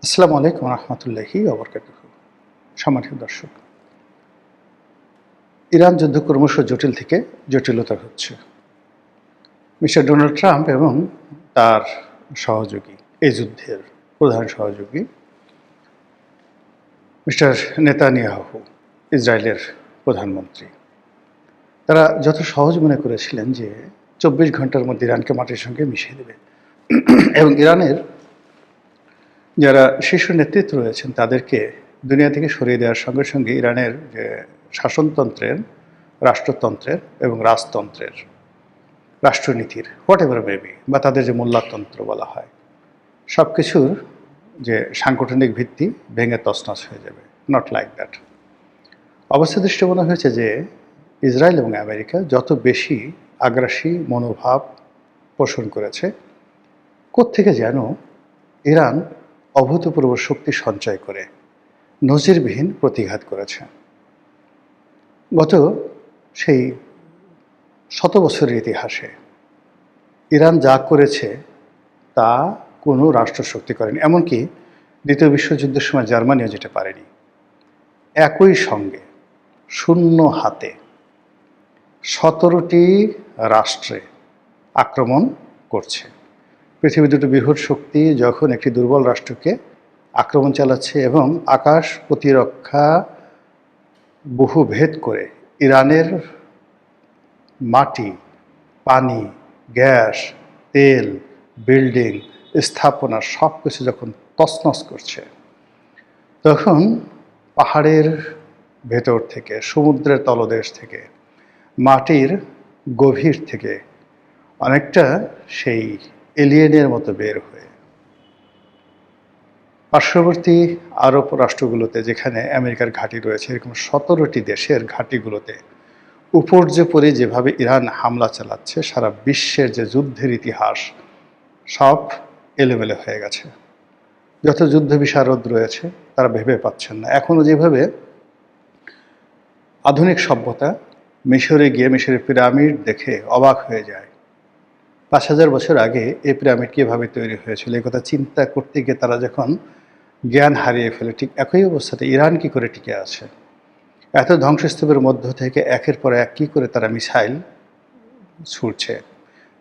আসসালামু আলাইকুম রহমতুল্লাহি ওবরকাতুহ। সম্মানিত দর্শক, ইরান যুদ্ধ ক্রমশ জটিল থেকে জটিলতর হচ্ছে। মিস্টার ডোনাল্ড ট্রাম্প এবং তার সহযোগী, এই যুদ্ধের প্রধান সহযোগী মিস্টার নেতানিয়াহু, ইসরায়েলের প্রধানমন্ত্রী, তারা যত সহজ মনে করেছিলেন যে 24 ঘন্টার মধ্যে ইরানকে মাটির সঙ্গে মিশিয়ে দেবে এবং ইরানের যারা শীর্ষ নেতৃত্ব রয়েছেন তাদেরকে দুনিয়া থেকে সরিয়ে দেওয়ার সঙ্গে সঙ্গে ইরানের যে শাসনতন্ত্রের, রাষ্ট্রতন্ত্রের এবং রাজতন্ত্রের, রাষ্ট্রনীতির হোয়াট এভার মেবি বা তাদের যে মোল্লাতন্ত্র বলা হয়, সব কিছুর যে সাংগঠনিক ভিত্তি ভেঙে তছনছ হয়ে যাবে। Not like that. অবস্থা দৃষ্টি মনে হয়েছে যে ইসরায়েল এবং আমেরিকা যত বেশি আগ্রাসী মনোভাব পোষণ করেছে, কোত্থেকে যেন ইরান অভূতপূর্ব শক্তি সঞ্চয় করে নজিরবিহীন প্রতিঘাত করেছে। গত সেই 100 বছরের ইতিহাসে ইরান যা করেছে তা কোনো রাষ্ট্রশক্তি করেনি, এমনকি দ্বিতীয় বিশ্বযুদ্ধের সময় জার্মানিও যেটা পারেনি। একই সঙ্গে শূন্য হাতে 17টি রাষ্ট্রে আক্রমণ করছে। পৃথিবীর দুটো বৃহৎ শক্তি যখন একটি দুর্বল রাষ্ট্রকে আক্রমণ চালাচ্ছে এবং আকাশ প্রতিরক্ষা বহু ভেদ করে ইরানের মাটি, পানি, গ্যাস, তেল, বিল্ডিং, স্থাপনা সব কিছু যখন তছনছ করছে, তখন পাহাড়ের ভেতর থেকে, সমুদ্রের তলদেশ থেকে, মাটির গভীর থেকে অনেকটা সেই এলিয়েনের মতো বের হয়ে পার্শ্ববর্তী আরব রাষ্ট্রগুলোতে, যেখানে আমেরিকার ঘাঁটি রয়েছে, এরকম 17টি দেশের ঘাঁটিগুলোতে উপর্যে পরে যেভাবে ইরান হামলা চালাচ্ছে, সারা বিশ্বের যে যুদ্ধের ইতিহাস সব এলোমেলো হয়ে গেছে। যত যুদ্ধ বিশারদ রয়েছে তারা ভেবে পাচ্ছেন না। এখনও যেভাবে আধুনিক সভ্যতা মিশরে গিয়ে মিশরের পিরামিড দেখে অবাক হয়ে যায়, 5000 বছর আগে এই পিরামিড কীভাবে তৈরি হয়েছিল এই কথা চিন্তা করতে গিয়ে তারা যখন জ্ঞান হারিয়ে ফেলে, ঠিক একই অবস্থাতে ইরান কী করে টিকে আছে। এত ধ্বংসস্তূপের মধ্য থেকে একের পর এক কী করে তারা মিসাইল ছুড়ছে,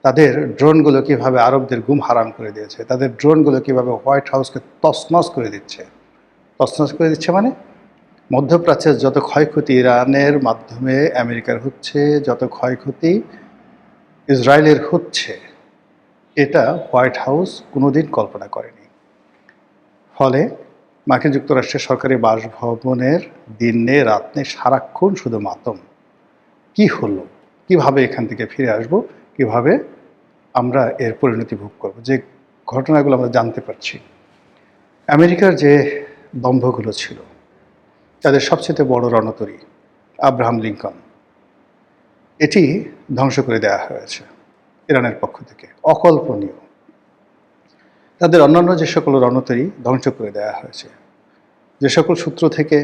তাদের ড্রোনগুলো কীভাবে আরবদের ঘুম হারাম করে দিয়েছে, তাদের ড্রোনগুলো কীভাবে হোয়াইট হাউসকে তছনছ করে দিচ্ছে। তছনছ করে দিচ্ছে মানে মধ্যপ্রাচ্যের যত ক্ষয়ক্ষতি ইরানের মাধ্যমে আমেরিকার হচ্ছে, যত ক্ষয়ক্ষতি ইসরায়েলের হচ্ছে, এটা হোয়াইট হাউস কোনোদিন কল্পনা করেনি। ফলে মার্কিন যুক্তরাষ্ট্রের সরকারি বাসভবনের দিনে রাতে সারাক্ষণ শুধু মাতম। কি হলো, কিভাবে এখান থেকে ফিরে আসব, কিভাবে আমরা এর পরিণতি ভোগ করব। যে ঘটনাগুলো আমরা জানতে পারছি, আমেরিকার যে দম্ভগুলো ছিল, তাদের সবচেয়ে বড় রণতরী আব্রাহাম লিঙ্কন, এটি ধ্বংস করে দেওয়া হয়েছে ইরানের পক্ষ থেকে। অকল্পনীয়। তাদের অন্যান্য যে সকল রণতরী ধ্বংস করে দেওয়া হয়েছে। যে সকল সূত্র থেকে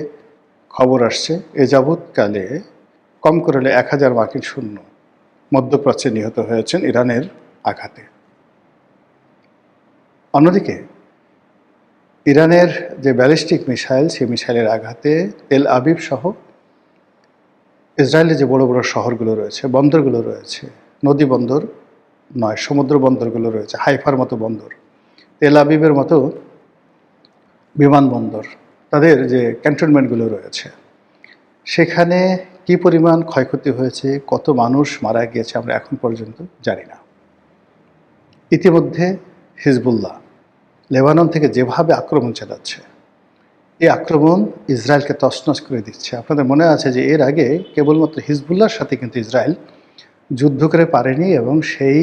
খবর আসছে, এ যাবৎকালে কম করে হলে 1000 মার্কিন সৈন্য মধ্যপ্রাচ্যে নিহত হয়েছেন ইরানের আঘাতে। অন্যদিকে ইরানের যে ব্যালিস্টিক মিসাইল, সেই মিসাইলের আঘাতে তেল আবিব সহ ইসরায়েলের যে বড় বড় শহরগুলো রয়েছে, বন্দরগুলো রয়েছে, নদী বন্দর নয়, সমুদ্র বন্দরগুলো রয়েছে, হাইফার মতো বন্দর, তেল আবিবের মতো বিমানবন্দর, তাদের যে ক্যান্টনমেন্টগুলো রয়েছে, সেখানে কি পরিমাণ ক্ষয়ক্ষতি হয়েছে, কত মানুষ মারা গিয়েছে আমরা এখন পর্যন্ত জানি না। ইতিমধ্যে হিজবুল্লাহ লেবানন থেকে যেভাবে আক্রমণ চালাচ্ছে, এই আক্রমণ ইসরায়েলকে তছনছ করে দিচ্ছে। আপনাদের মনে আছে যে এর আগে কেবলমাত্র হিজবুল্লাহর সাথে কিন্তু ইসরায়েল যুদ্ধ করে পারেনি, এবং সেই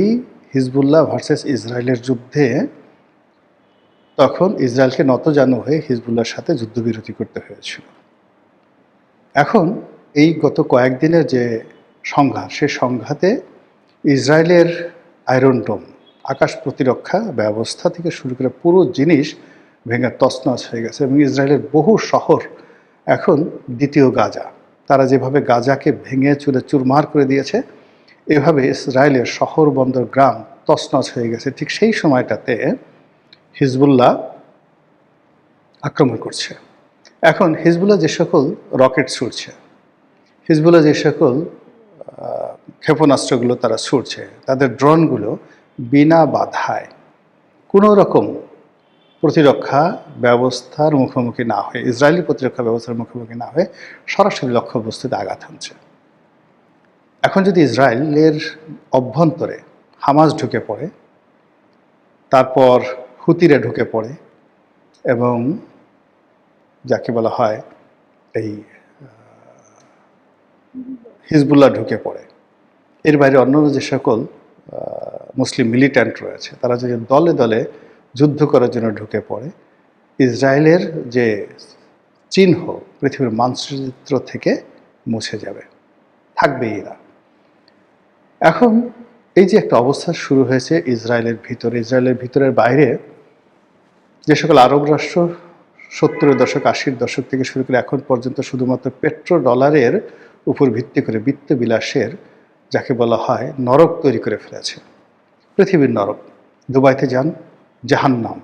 হিজবুল্লাহ ভার্সেস ইসরায়েলের যুদ্ধে তখন ইসরায়েলকে নতজানু হয়ে হিজবুল্লাহর সাথে যুদ্ধবিরতি করতে হয়েছিল। এখন এই গত কয়েকদিনের যে সংঘাত, সে সংঘাতে ইসরায়েলের আয়রন ডোম, আকাশ প্রতিরক্ষা ব্যবস্থা থেকে শুরু করে পুরো জিনিস ভেঙে তছনছ হয়ে গেছে, এবং ইসরায়েলের বহু শহর এখন দ্বিতীয় গাজা। তারা যেভাবে গাজাকে ভেঙে চুরে চুরমার করে দিয়েছে, এভাবে ইসরায়েলের শহর, বন্দর, গ্রাম তছনছ হয়ে গেছে। ঠিক সেই সময়টাতে হিজবুল্লাহ আক্রমণ করছে। এখন হিজবুল্লাহ যে সকল রকেট ছুড়ছে, হিজবুল্লাহ যে সকল ক্ষেপণাস্ত্রগুলো তারা ছুড়ছে, তাদের ড্রোনগুলো বিনা বাধায় কোনো রকম প্রতিরক্ষা ব্যবস্থার মুখোমুখি না হয়ে, ইসরায়েলি প্রতিরক্ষা ব্যবস্থার মুখোমুখি না হয়ে সরাসরি লক্ষ্যবস্তুতে আঘাত হানছে। এখন যদি ইসরায়েলের অভ্যন্তরে হামাস ঢুকে পড়ে, তারপর হুতিরা ঢুকে পড়ে এবং যাকে বলা হয় এই হিজবুল্লাহ ঢুকে পড়ে, এর বাইরে অন্যান্য যে সকল মুসলিম মিলিট্যান্ট রয়েছে, তারা যদি দলে দলে যুদ্ধ করার জন্য ঢুকে পড়ে, ইসরায়েলের যে চিহ্ন পৃথিবীর মানচিত্র থেকে মুছে যাবে, থাকবেই না। এখন এই যে একটা অবস্থা শুরু হয়েছে ইসরায়েলের ভিতরের বাইরে যে সকল আরব রাষ্ট্র 70-এর দশক 80-র দশক থেকে শুরু করে এখন পর্যন্ত শুধুমাত্র পেট্রো-ডলারের উপর ভিত্তি করে বিত্তবিলাসের যাকে বলা হয় নরক তৈরি করে ফেলেছে, পৃথিবীর নরক। দুবাইতে যান, জাহান্নাম,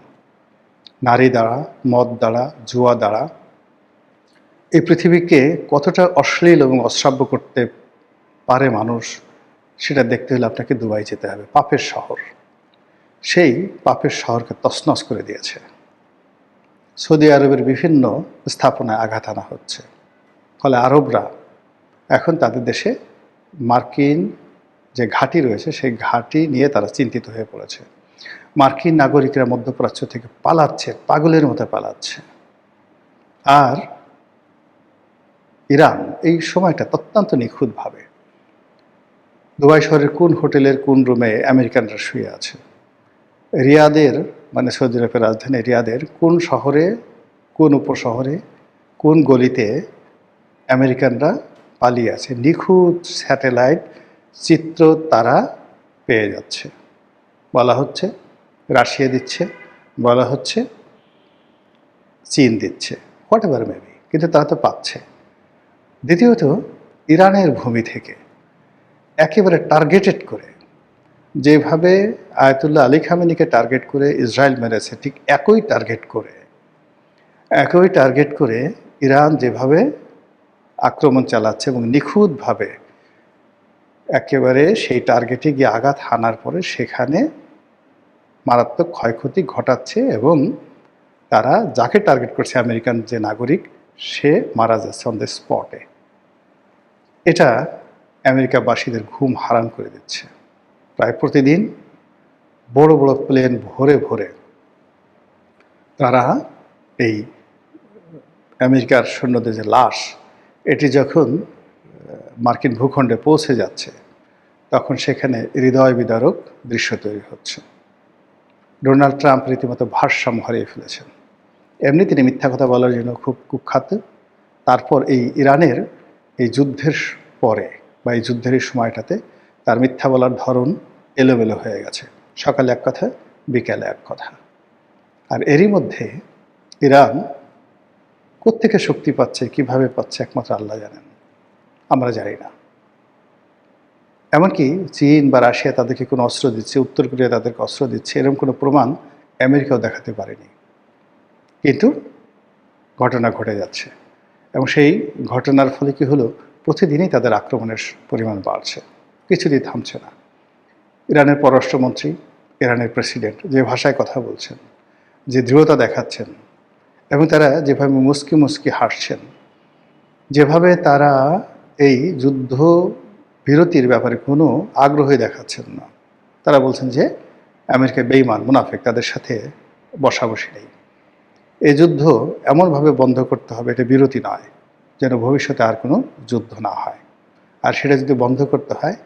নারী দ্বারা, মদ দ্বারা, জুয়া দ্বারা এই পৃথিবীকে কতটা অশ্লীল এবং অশ্রাব্য করতে পারে মানুষ, সেটা দেখতে হলে আপনাকে দুবাই যেতে হবে, পাপের শহর। সেই পাপের শহরকে তছনছ করে দিয়েছে। সৌদি আরবের বিভিন্ন স্থাপনায় আঘাত আনা হচ্ছে, ফলে আরবরা এখন তাদের দেশে মার্কিন যে ঘাঁটি রয়েছে সেই ঘাঁটি নিয়ে তারা চিন্তিত হয়ে পড়েছে। মার্কিন নাগরিকরা মধ্যপ্রাচ্য থেকে পালাচ্ছে, পাগলের মতো পালাচ্ছে। আর ইরান এই সময়টা অত্যন্ত নিখুঁতভাবে দুবাই শহরের কোন হোটেলের কোন রুমে আমেরিকানরা শুয়ে আছে, রিয়াদের মানে সৌদি আরবের রাজধানী রিয়াদের কোন শহরে, কোন উপশহরে, কোন গলিতে আমেরিকানরা পালিয়ে আছে, নিখুঁত স্যাটেলাইট চিত্র তারা পেয়ে যাচ্ছে। বলা হচ্ছে রাশিয়া দিচ্ছে, বলা হচ্ছে চীন দিচ্ছে, হোয়াট এভার মেবি, কিন্তু তারা তো পাচ্ছে। দ্বিতীয়ত, ইরানের ভূমি থেকে একেবারে টার্গেটেড করে যেভাবে আয়াতুল্লাহ আলী খামেনিকে টার্গেট করে ইসরায়েল মেরেছে, ঠিক একই টার্গেট করে ইরান যেভাবে আক্রমণ চালাচ্ছে এবং নিখুঁতভাবে একেবারে সেই টার্গেটে গিয়ে আঘাত হানার পরে সেখানে মারাত্মক ক্ষয়ক্ষতি ঘটাচ্ছে এবং তারা যাকে টার্গেট করছে আমেরিকান যে নাগরিক, সে মারা যাচ্ছে অন দ্য স্পটে। এটা আমেরিকাবাসীদের ঘুম হারাম করে দিচ্ছে। প্রায় প্রতিদিন বড় বড় প্লেন ভরে ভরে তারা এই আমেরিকার সৈন্যদের যে লাশ, এটি যখন মার্কিন ভূখণ্ডে পৌঁছে যাচ্ছে তখন সেখানে হৃদয় বিদারক দৃশ্য তৈরি হচ্ছে। ডোনাল্ড ট্রাম্প রীতিমতো ভারসাম্য হারিয়ে ফেলেছেন। এমনি তিনি মিথ্যা কথা বলার জন্য খুব কুখ্যাত। তারপর এই ইরানের এই যুদ্ধের পরে বা এই যুদ্ধের এই সময়টাতে তার মিথ্যা বলার ধরন এলোমেলো হয়ে গেছে, সকালে এক কথা, বিকালে এক কথা। আর এরই মধ্যে ইরান কোত্থেকে শক্তি পাচ্ছে, কিভাবে পাচ্ছে, একমাত্র আল্লাহ জানেন, আমরা জানি না। এমনকি চীন বা রাশিয়া তাদেরকে কোনো অস্ত্র দিচ্ছে, উত্তর কোরিয়া তাদেরকে অস্ত্র দিচ্ছে, এরকম কোনো প্রমাণ আমেরিকাও দেখাতে পারেনি। কিন্তু ঘটনা ঘটে যাচ্ছে এবং সেই ঘটনার ফলে কি হলো, প্রতিদিনই তাদের আক্রমণের পরিমাণ বাড়ছে, কিছুদিন থামছে না। ইরানের পররাষ্ট্রমন্ত্রী, ইরানের প্রেসিডেন্ট যে ভাষায় কথা বলছেন, যে দৃঢ়তা দেখাচ্ছেন এবং তারা যেভাবে মুস্কি মুস্কি হাসছেন, যেভাবে তারা এই যুদ্ধ বিরতির ব্যাপারে কোনো আগ্রহই দেখাচ্ছেন না। তারা বলছেন যে আমেরিকা বেঈমান, মুনাফেক, তাদের সাথে বসাবসি নেই। এই যুদ্ধ এমনভাবে বন্ধ করতে হবে, এটা বিরতি নয়, যেন ভবিষ্যতে আর কোনো যুদ্ধ না হয়। আর সেটা যদি বন্ধ করতে হয়,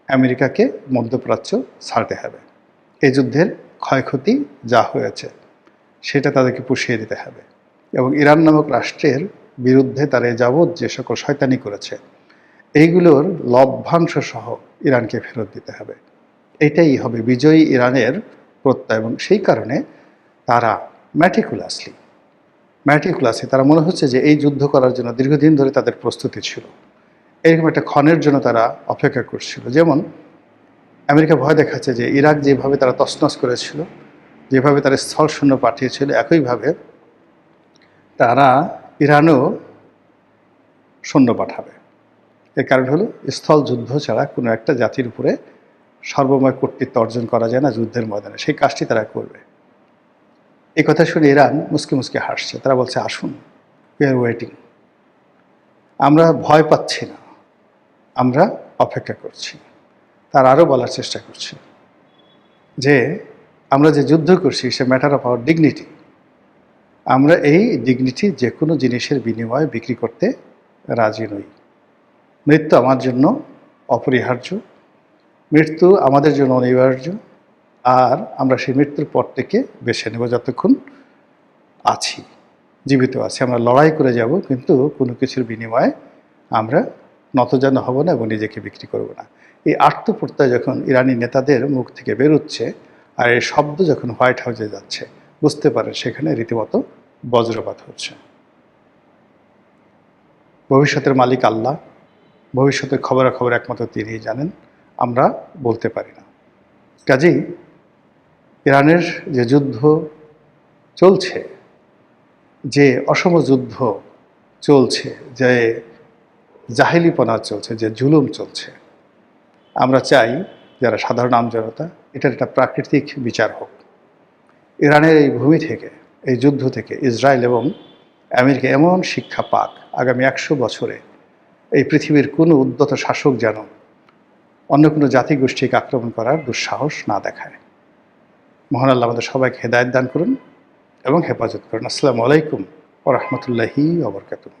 আমেরিকাকে মধ্যপ্রাচ্য ছাড়তে হবে। এই যুদ্ধের ক্ষয়ক্ষতি যা হয়েছে সেটা তাদেরকে পুষিয়ে দিতে হবে এবং ইরান নামক রাষ্ট্রের বিরুদ্ধে তারা যাবৎ যে সকল শয়তানি করেছে এইগুলোর লভ্যাংশ সহ ইরানকে ফেরত দিতে হবে। এটাই হবে বিজয়ী ইরানের প্রত্যয়। এবং সেই কারণে তারা ম্যাটিকুলাসলি তারা মনে হচ্ছে যে এই যুদ্ধ করার জন্য দীর্ঘদিন ধরে তাদের প্রস্তুতি ছিল, এরকম একটা ক্ষণের জন্য তারা অপেক্ষা করছিল। যেমন আমেরিকা ভয় দেখাচ্ছে যে ইরাক যেভাবে তারা তছনছ করেছিল, যেভাবে তারা স্থল সৈন্য পাঠিয়েছিল, একইভাবে তারা ইরানও সৈন্য পাঠাবে। এর কারণ হলো স্থল যুদ্ধ ছাড়া কোনো একটা জাতির উপরে সর্বময় কর্তৃত্ব অর্জন করা যায় না যুদ্ধের ময়দানে, সেই কাজটি তারা করবে। এই কথা শুনে ইরান মুসকে মুসকে হাসছে। তারা বলছে, আসুন, উই আর ওয়েটিং। আমরা ভয় পাচ্ছি না, আমরা অপেক্ষা করছি। তার আরও বলার চেষ্টা করছি যে আমরা যে যুদ্ধ করছি সে ম্যাটার অফ আওয়ার ডিগনিটি। আমরা এই ডিগনিটি যে কোনো জিনিসের বিনিময়ে বিক্রি করতে রাজি নই। মৃত্যু আমার জন্য অপরিহার্য, মৃত্যু আমাদের জন্য অনিবার্য, আর আমরা সেই মৃত্যুর পর থেকে বেছে নেব যতক্ষণ আছি, জীবিত আছি। আমরা লড়াই করে যাব, কিন্তু কোনো কিছুর বিনিময়ে আমরা নতজানু হব না এবং নিজেকে বিক্রি করব না। এই আত্মপ্রত্যয় যখন ইরানি নেতাদের মুখ থেকে বেরোচ্ছে আর এই শব্দ যখন হোয়াইট হাউসে যাচ্ছে, বুঝতে পারেন সেখানে রীতিমতো বজ্রপাত হচ্ছে। ভবিষ্যতের মালিক আল্লাহ, ভবিষ্যতের খবরাখবর একমাত্র তিনিই জানেন, আমরা বলতে পারি না। কাজেই ইরানের যে যুদ্ধ চলছে, যে অসম যুদ্ধ চলছে, যে জাহেলিপনা চলছে, যে জুলুম চলছে, আমরা চাই যারা সাধারণ আমজনতা এটার একটা প্রাকৃতিক বিচার হোক। ইরানের এই ভূমি থেকে, এই যুদ্ধ থেকে ইসরায়েল এবং আমেরিকা এমন শিক্ষা পাক, আগামী 100 বছরে এই পৃথিবীর কোনো উদ্যত শাসক যেন অন্য কোনো জাতিগোষ্ঠীকে আক্রমণ করার দুঃসাহস না দেখায়। মহান আল্লাহ আমাদের সবাইকে হেদায়েত দান করুন এবং হেফাজত করুন। আসসালামু আলাইকুম ওয়া রাহমাতুল্লাহি ওয়া বারাকাতুহু।